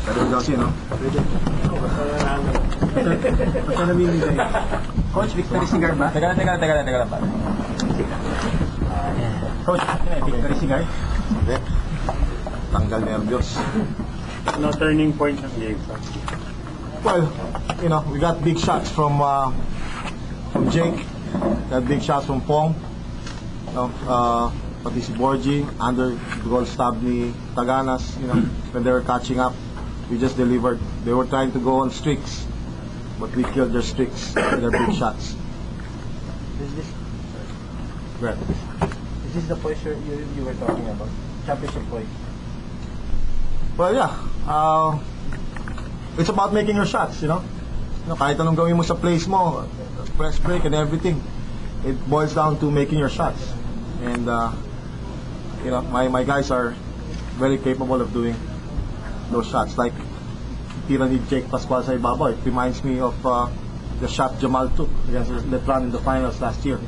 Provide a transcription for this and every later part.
Pwede mo kasi, no? Pwede. Basta namimigay. Coach, victory cigar ba? Teka lang pa. Coach, victory cigar? Hindi. Tanggal nervyos. No turning point ng game. Well, you know, we got big shots from Jake. Got big shots from Pong. You know, pati si Borgie, under the goal stab ni Taganas, you know, when they were catching up, we just delivered. They were trying to go on streaks, but we killed their streaks with their big shots. Is this, Right. is this the poise you were talking about? Championship poise. Well, yeah. It's about making your shots, you know. Kahit anong gawin mo sa place mo, press break and everything, it boils down to making your shots. And, you know, my guys are very capable of doing those shots. Like, tira ni Jake Pascual sa ibabaw, it reminds me of the shot Jamal took against Letran in the finals last year.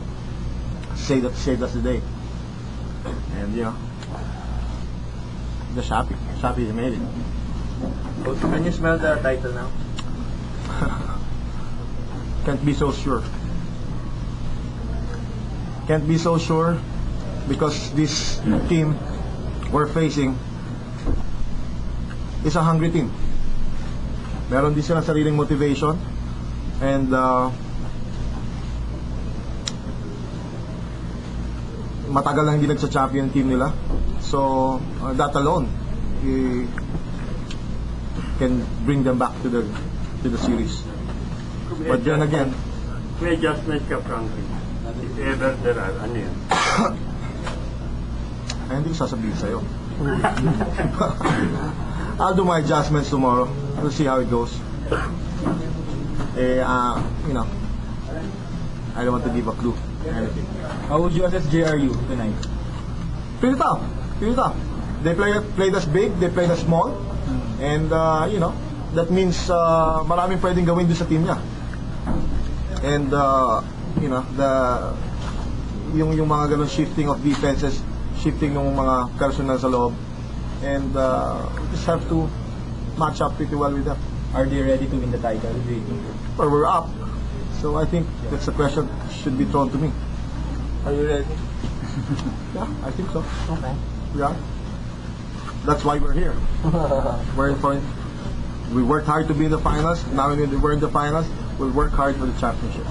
Saved us the day. And, you know, just happy. Happy he made it. Can you smell the title now? Can't be so sure. Can't be so sure because this team we're facing is a hungry team. Meron din silang sariling motivation and matagal lang hindi nagsa-champion team nila. So that alone can bring them back to the series. But then again, may adjustment ka, Frankie. If ever there are, ano yun? ay hindi ko sasabihin sa'yo. I'll do my adjustments tomorrow. We'll see how it goes. You know, I don't want to give a clue. Anything. How would you assess JRU tonight? Pretty tough. Pretty tough. They played us big, they played us small. And, you know, that means maraming pwedeng gawin doon sa team niya. And, you know, yung mga ganun shifting of defenses, shifting ng mga personnel sa loob. And we just have to match up pretty well with them. Are they ready to win the title? Do you think? Or we're up. So I think that's a question should be thrown to me. Are you ready? Yeah, I think so. Okay. Yeah. That's why we're here. We worked hard to be in the finals. Now we're in the finals. We'll work hard for the championship.